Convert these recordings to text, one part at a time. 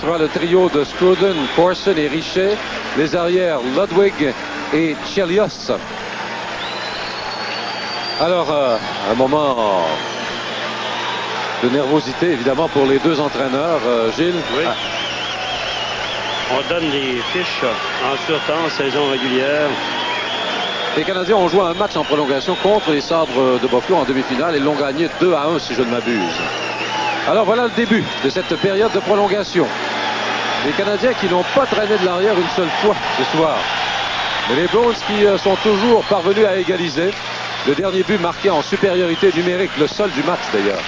sera le trio de Skrudland, Corson et Richer. Les arrières, Ludwig et Chelios. Alors, un moment de nervosité, évidemment, pour les deux entraîneurs. Gilles? Oui. On donne les fiches en surtemps, saison régulière. Les Canadiens ont joué un match en prolongation contre les Sabres de Buffalo en demi-finale. Ils l'ont gagné 2-1, si je ne m'abuse. Alors, voilà le début de cette période de prolongation. Les Canadiens qui n'ont pas traîné de l'arrière une seule fois ce soir. Mais les Bruins qui sont toujours parvenus à égaliser. Le dernier but marqué en supériorité numérique, le seul du match d'ailleurs.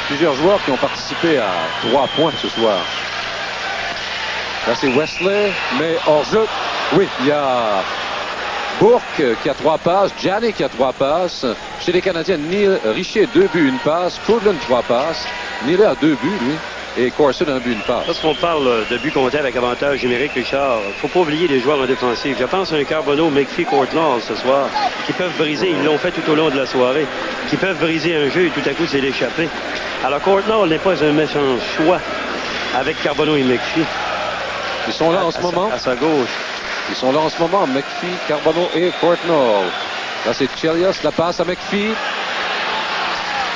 Plusieurs joueurs qui ont participé à 3 points ce soir. Là, c'est Wesley, mais hors jeu. Oui, il y a Bourque qui a 3 passes, Gianni qui a 3 passes. Chez les Canadiens, Neil Richer, 2 buts, 1 passe. Skrudland, 3 passes. Neil a 2 buts, lui. Et Corson, 1 but, 1 passe. Lorsqu'on parle de buts comptés avec avantage numérique, Richard, il ne faut pas oublier les joueurs en défensive. Je pense à un Carbonneau, McPhee, Courtnall ce soir, qui peuvent briser, ils l'ont fait tout au long de la soirée, qui peuvent briser un jeu et tout à coup c'est l'échapper. Alors Courtnall n'est pas un méchant choix avec Carbonneau et McPhee. Ils sont là en ce moment. À sa gauche. Ils sont là en ce moment, McPhee, Carbonneau et Courtnall. Là, c'est Chelios, la passe à McPhee.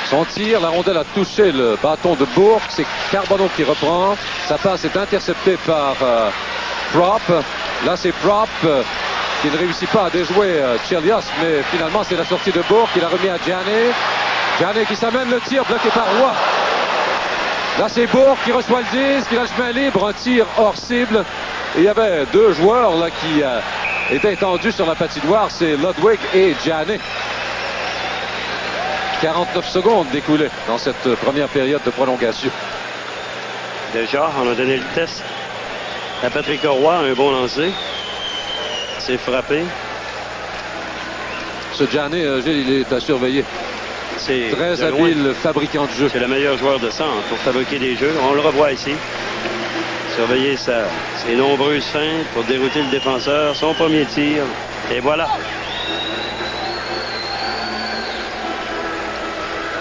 Son tir, la rondelle a touché le bâton de Bourque. C'est Carbonneau qui reprend. Sa passe est interceptée par Prop. Là, c'est Prop qui ne réussit pas à déjouer Chelios, mais finalement, c'est la sortie de Bourque. Il a remis à Gianni. Gianni qui s'amène le tir, bloqué par Roy. Là, c'est Bourque qui reçoit le disque. Il a le chemin libre, un tir hors cible. Et il y avait 2 joueurs là qui étaient étendus sur la patinoire. C'est Ludwig et Gianni. 49 secondes découlées dans cette première période de prolongation. Déjà, on a donné le test à Patrick Roy, un bon lancer. C'est frappé. Ce Gianni, Gilles, il est à surveiller. C'est très habile fabricant de jeu. C'est le meilleur joueur de centre pour fabriquer des jeux. On le revoit ici. Surveiller ses nombreuses feintes pour dérouter le défenseur. Son premier tir. Et voilà.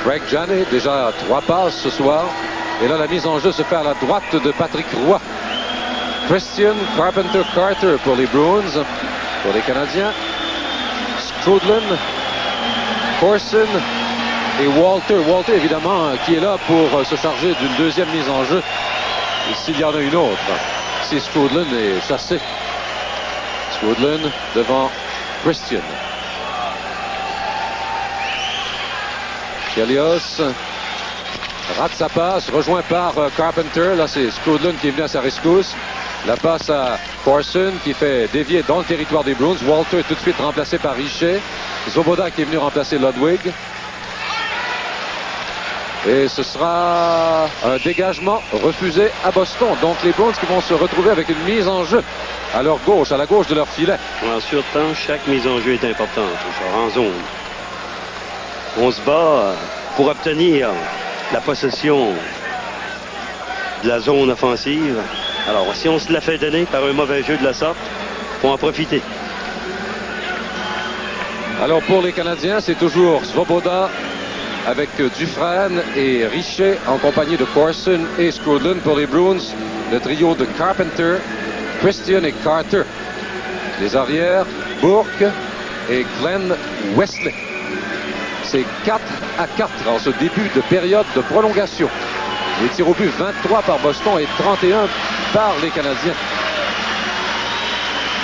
Greg Gianni, déjà 3 passes ce soir. Et là, la mise en jeu se fait à la droite de Patrick Roy. Christian, Carpenter, Carter pour les Bruins. Pour les Canadiens, Skrudland, Corson et Walter. Walter, évidemment, qui est là pour se charger d'une deuxième mise en jeu. Et s'il y en a une autre, si Skrudland est chassé. Skrudland devant Christian. Chelios rate sa passe, rejoint par Carpenter. Là, c'est Skrudland qui est venu à sa rescousse. La passe à Corson qui fait dévier dans le territoire des Bruins. Walter est tout de suite remplacé par Richer. Svoboda qui est venu remplacer Ludwig. Et ce sera un dégagement refusé à Boston. Donc les Bruins qui vont se retrouver avec une mise en jeu à leur gauche, à la gauche de leur filet. En surtemps, chaque mise en jeu est importante, en zone. On se bat pour obtenir la possession de la zone offensive. Alors, si on se la fait donner par un mauvais jeu de la sorte, il faut en profiter. Alors, pour les Canadiens, c'est toujours Svoboda avec Dufresne et Richer en compagnie de Corson et Skrudland. Pour les Bruins, le trio de Carpenter, Christian et Carter. Les arrières, Bourque et Glenn Wesley. C'est 4-4 en ce début de période de prolongation. Les tirs au but, 23 par Boston et 31 par les Canadiens.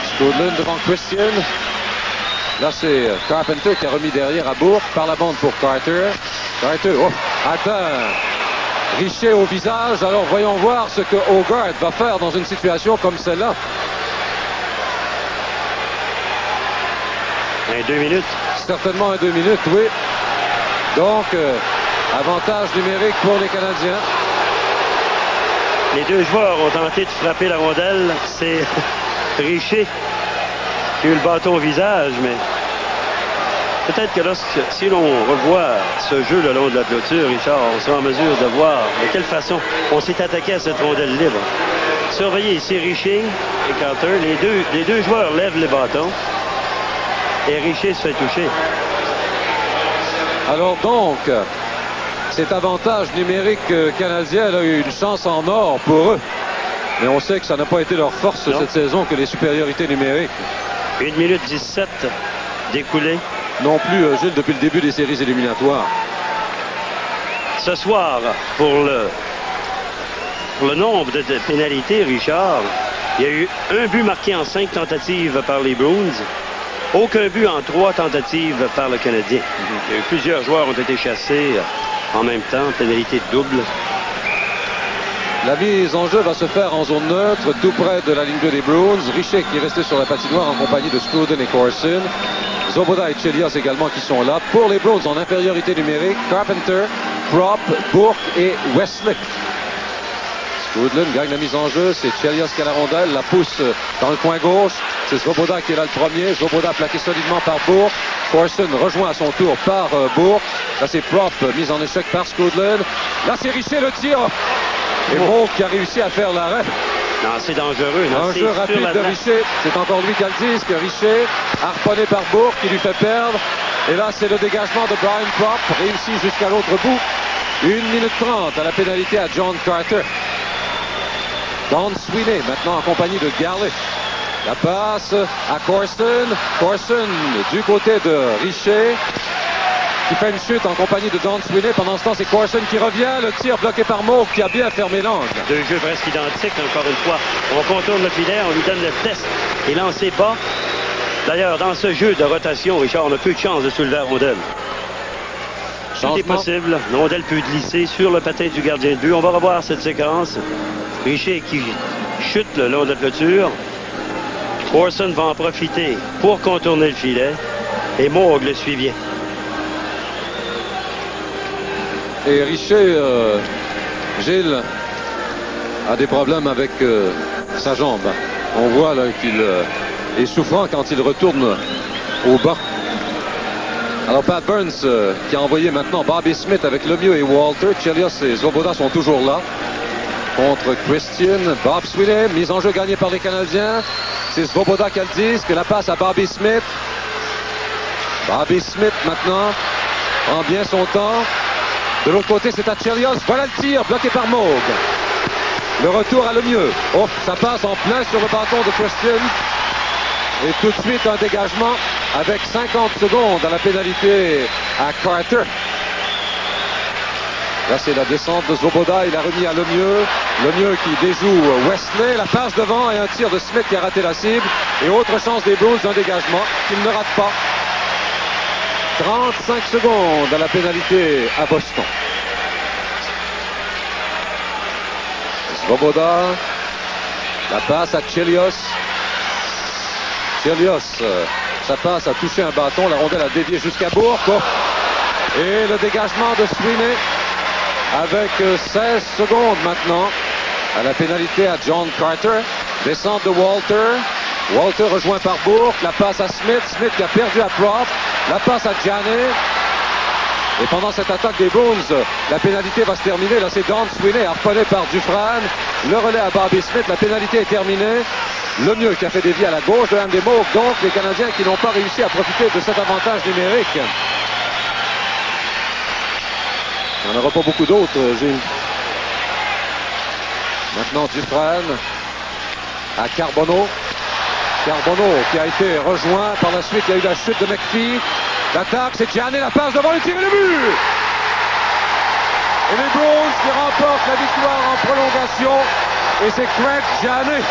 Skrudland devant Christian. Là, c'est Carpenter qui a remis derrière à Bourque par la bande pour Carter. Carter, atteint Richer au visage. Alors, voyons voir ce que Hogarth va faire dans une situation comme celle-là. 2 minutes. Certainement 2 minutes, oui. Donc, avantage numérique pour les Canadiens. Les 2 joueurs ont tenté de frapper la rondelle. C'est Richer qui a eu le bâton au visage, mais peut-être que si l'on revoit ce jeu le long de la clôture, Richard, on sera en mesure de voir de quelle façon on s'est attaqué à cette rondelle libre. Surveillez ici Richer et Carter. Les deux joueurs lèvent les bâtons et Richer se fait toucher. Alors donc, cet avantage numérique canadien a eu une chance en or pour eux. Mais on sait que ça n'a pas été leur force cette saison que les supériorités numériques. 1 minute 17 d'écoulé. Non plus, Gilles, depuis le début des séries éliminatoires. Ce soir, pour le nombre de pénalités, Richard, il y a eu un but marqué en 5 tentatives par les Bruins. Aucun but en 3 tentatives par le Canadien. Il y a eu plusieurs joueurs ont été chassés en même temps, pénalité double. La mise en jeu va se faire en zone neutre, tout près de la ligne bleue des Bruins. Richer qui est resté sur la patinoire en compagnie de Struden et Corson. Zoboda et Chelios également qui sont là. Pour les Bruins en infériorité numérique, Carpenter, Prop, Bourque et Wesley. Struden gagne la mise en jeu, c'est Chelios qui a la rondelle, la pousse dans le coin gauche. C'est Zoboda qui est là le premier. Zoboda plaqué solidement par Bourque. Corson rejoint à son tour par Bourque. Là c'est Prop, mise en échec par Struden. Là c'est Richer le tir. Et Bourque qui a réussi à faire l'arrêt. Non, c'est dangereux. Un jeu rapide de Richer. C'est encore lui qui a le disque. Richer, harponné par Bourque qui lui fait perdre. Et là, c'est le dégagement de Brian Prop, réussi jusqu'à l'autre bout. 1 minute 30 à la pénalité à John Carter. Don Sweeney, maintenant en compagnie de Garley. La passe à Corson. Corson du côté de Richer, qui fait une chute en compagnie de Don Sweeney. Pendant ce temps, c'est Corson qui revient. Le tir bloqué par Moog qui a bien fermé l'angle. 2 jeux presque identiques, encore une fois. On contourne le filet, on lui donne le test et lancé bas. D'ailleurs, dans ce jeu de rotation, Richard, on a peu de chance de soulever la rondelle. Tout est possible. La rondelle peut glisser sur le patin du gardien de but. On va revoir cette séquence. Richer qui chute le long de la clôture. Corson va en profiter pour contourner le filet. Et Moog le suit bien. Et Richer, Gilles, a des problèmes avec sa jambe. On voit là qu'il est souffrant quand il retourne au banc. Alors Pat Burns qui a envoyé maintenant Bobby Smith avec Lemieux et Walter. Chelios et Zoboda sont toujours là contre Christian. Bob Sweeney, mise en jeu gagnée par les Canadiens. C'est Zoboda qui a le disque. La passe à Bobby Smith. Bobby Smith maintenant prend bien son temps. De l'autre côté, c'est à Chelios. Voilà le tir, bloqué par Moog. Le retour à Lemieux. Oh, ça passe en plein sur le bâton de Christian. Et tout de suite, un dégagement avec 50 secondes à la pénalité à Carter. Là, c'est la descente de Zoboda. Il a remis à Lemieux. Lemieux qui déjoue Wesley. La passe devant et un tir de Smith qui a raté la cible. Et autre chance des Bruins d'un dégagement qu'il ne rate pas. 35 secondes à la pénalité à Boston. Zoboda. La passe à Chelios. Chelios, sa passe a touché un bâton. La rondelle a dévié jusqu'à Bourque. Et le dégagement de Sweeney avec 16 secondes maintenant à la pénalité à John Carter. Descente de Walter. Walter rejoint par Bourque. La passe à Smith. Smith qui a perdu à Prop. La passe à Janet. Et pendant cette attaque des Bruins, la pénalité va se terminer. Là, c'est Don Sweeney harponné par Dufresne. Le relais à Bobby Smith. La pénalité est terminée. Lemieux qui a fait dévier à la gauche de Andy Moog. Donc, les Canadiens qui n'ont pas réussi à profiter de cet avantage numérique. Il n'y en aura pas beaucoup d'autres, Gilles. Maintenant, Dufresne à Carbonneau. Carbonneau qui a été rejoint. Par la suite, il y a eu la chute de McPhee. L'attaque, c'est Gianni, la passe devant le tir et le but! Et les Bruins qui remportent la victoire en prolongation. Et c'est Craig Gianni.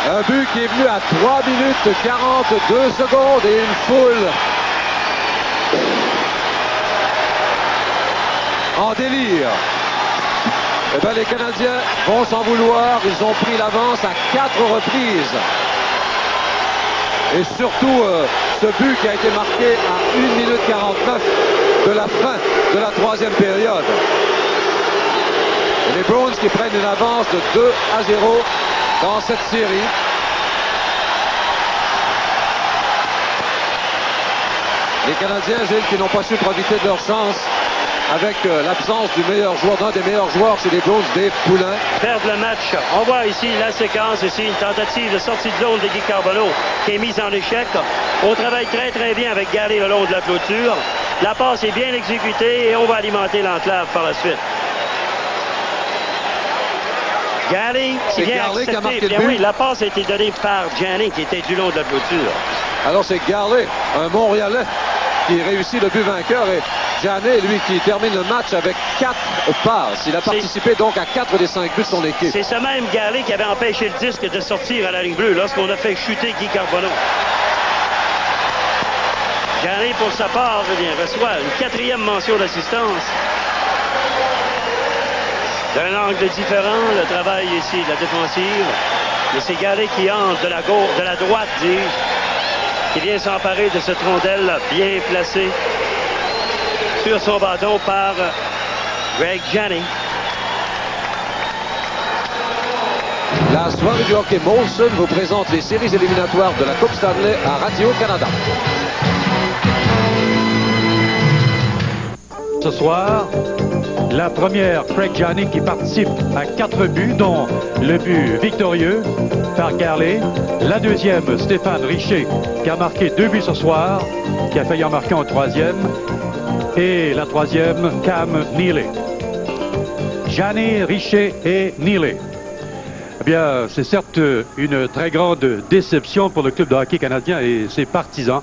Un but qui est venu à 3 minutes 42 secondes et une foule en délire. Eh bien, les Canadiens vont s'en vouloir. Ils ont pris l'avance à 4 reprises. Et surtout, ce but qui a été marqué à 1 minute 49 de la fin de la 3e période. Et les Bruins qui prennent une avance de 2-0 dans cette série. Les Canadiens, Gilles, qui n'ont pas su profiter de leur chance avec l'absence du meilleur joueur, d'un des meilleurs joueurs chez les Blues, Dave Poulin. Perdre le match. On voit ici la séquence, ici une tentative de sortie de zone de Guy Carbonneau qui est mise en échec. On travaille très bien avec Galley le long de la clôture. La passe est bien exécutée et on va alimenter l'enclave par la suite. Galley qui vient accepter. Bien oui, la passe a été donnée par Janney qui était du long de la clôture. Alors c'est Galley, un Montréalais, qui réussit le but vainqueur, et Janney, lui, qui termine le match avec 4 passes. Il a participé donc à 4 des 5 buts de son équipe. C'est ce même Galley qui avait empêché le disque de sortir à la ligne bleue lorsqu'on a fait chuter Guy Carbonneau. Janney, pour sa part, reçoit une 4e mention d'assistance. D'un angle différent, le travail ici de la défensive. Mais c'est Galley qui entre de la gauche, de la droite, dis-je, qui vient s'emparer de cette rondelle bien placée sur son bâton par Greg Janney. La soirée du hockey Molson vous présente les séries éliminatoires de la Coupe Stanley à Radio-Canada. Ce soir, la première, Craig Janney, qui participe à 4 buts, dont le but victorieux par Galley. La deuxième, Stéphane Richer, qui a marqué 2 buts ce soir, qui a failli en marquer en 3e. Et la troisième, Cam Neely. Janney, Richer et Neely. Eh bien, c'est certes une très grande déception pour le club de hockey canadien et ses partisans.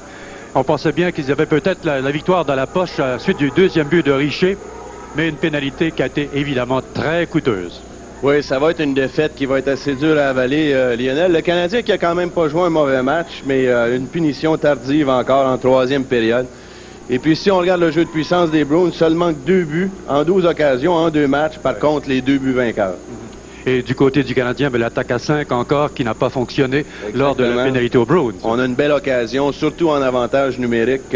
On pensait bien qu'ils avaient peut-être la victoire dans la poche à la suite du deuxième but de Richer, mais une pénalité qui a été évidemment très coûteuse. Oui, ça va être une défaite qui va être assez dure à avaler, Lionel. Le Canadien qui a quand même pas joué un mauvais match, mais une punition tardive encore en 3e période. Et puis si on regarde le jeu de puissance des Bruins, seulement 2 buts en 12 occasions en 2 matchs, par contre les 2 buts vainqueurs. Et du côté du Canadien, l'attaque à 5 encore qui n'a pas fonctionné lors de la pénalité aux Bruins. On a une belle occasion, surtout en avantage numérique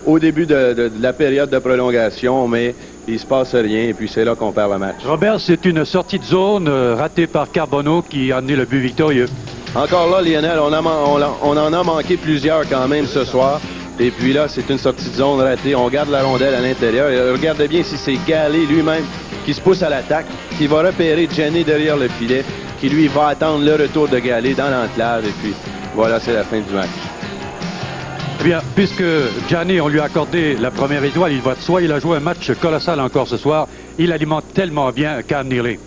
au début de la période de prolongation, mais il se passe rien et puis c'est là qu'on perd le match. Robert, c'est une sortie de zone ratée par Carbonneau qui a amené le but victorieux. Encore là, Lionel, on en a manqué plusieurs quand même ce soir. Et puis là, c'est une sortie de zone ratée. On garde la rondelle à l'intérieur. Regardez bien si c'est Galley lui-même qui se pousse à l'attaque, qui va repérer Janney derrière le filet, qui lui va attendre le retour de Galley dans l'enclave. Et puis voilà, c'est la fin du match. Eh bien, puisque Janney, on lui a accordé la première étoile, il va de soi, il a joué un match colossal encore ce soir. Il alimente tellement bien Cam Neely.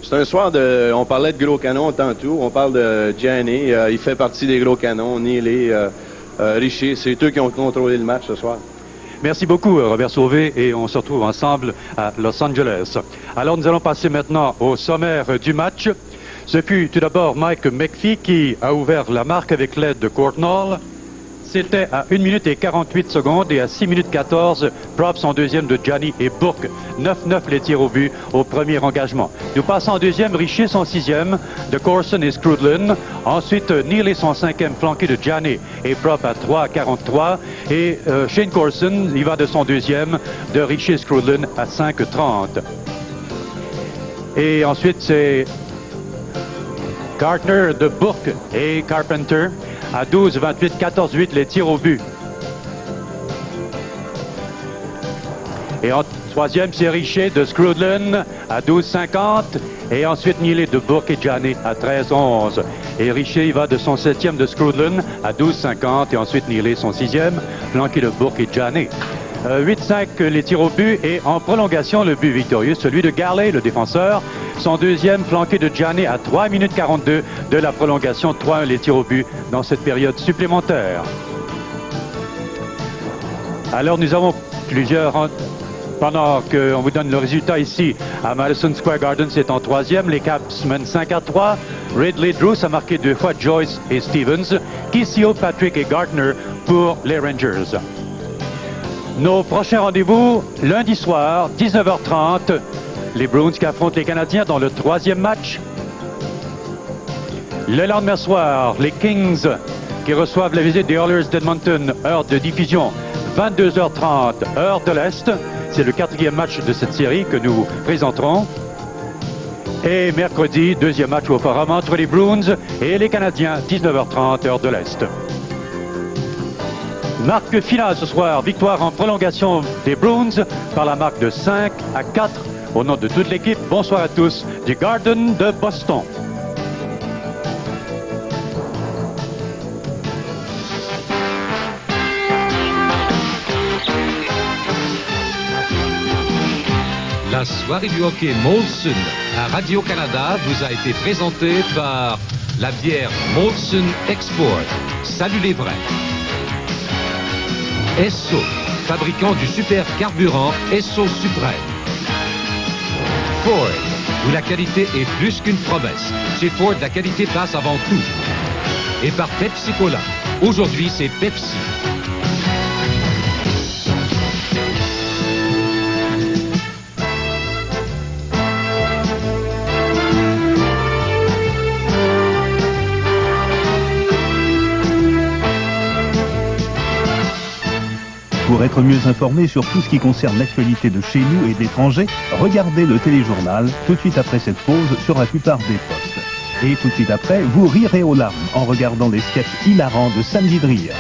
C'est un soir de... On parlait de gros canons tantôt. On parle de Janney. Il fait partie des gros canons. Neely, Richer, c'est eux qui ont contrôlé le match ce soir. Merci beaucoup, Robert Sauvé, et on se retrouve ensemble à Los Angeles. Alors, nous allons passer maintenant au sommaire du match. Ce fut tout d'abord Mike McPhee qui a ouvert la marque avec l'aide de Courtnall. C'était à 1 minute et 48 secondes et à 6 minutes 14, props en deuxième de Janney et Bourque. 9-9 les tirs au but au premier engagement. Nous passons en deuxième, Richer son 6e, de Corson et Scrudlin. Ensuite, Neely son 5e, flanqué de Janney et prop à 3-43. Et Shane Corson, il va de son 2e, de Richer Scrudlin à 5-30. Et ensuite, c'est Gardner de Bourque et Carpenter à 12, 28, 14, 8 les tirs au but. Et en troisième, c'est Richer de Scrudlin à 12, 50. Et ensuite, Neely de Bourque et Janney à 13, 11. Et Richer, il va de son 7e de Scrudlin à 12, 50. Et ensuite, Neely, son 6e, flanqué de Bourque et Janney. 8-5 les tirs au but et en prolongation, le but victorieux, celui de Galley, le défenseur. Son 2e, flanqué de Janney à 3 minutes 42 de la prolongation. 3-1 les tirs au but dans cette période supplémentaire. Alors, nous avons plusieurs... Pendant qu'on vous donne le résultat ici, à Madison Square Garden, c'est en 3e. Les Caps mènent 5-3. Ridley Drew a marqué 2 fois, Joyce et Stevens. Kissio, Patrick et Gardner pour les Rangers. Nos prochains rendez-vous, lundi soir, 19h30. Les Bruins qui affrontent les Canadiens dans le 3e match. Le lendemain soir, les Kings qui reçoivent la visite des Oilers d'Edmonton, heure de diffusion, 22h30, heure de l'Est. C'est le 4e match de cette série que nous présenterons. Et mercredi, deuxième match auparavant entre les Bruins et les Canadiens, 19h30, heure de l'Est. Marque finale ce soir, victoire en prolongation des Bruins par la marque de 5-4. Au nom de toute l'équipe, bonsoir à tous du Garden de Boston. La soirée du hockey Molson à Radio-Canada vous a été présentée par la bière Molson Export. Salut les vrais. Esso, fabricant du super carburant Esso Suprême. Ford, où la qualité est plus qu'une promesse. Chez Ford, la qualité passe avant tout. Et par Pepsi Cola. Aujourd'hui, c'est Pepsi. Pour être mieux informé sur tout ce qui concerne l'actualité de chez nous et de l'étranger, regardez le téléjournal tout de suite après cette pause sur la plupart des postes. Et tout de suite après, vous rirez aux larmes en regardant les sketchs hilarants de Samedi de Rire.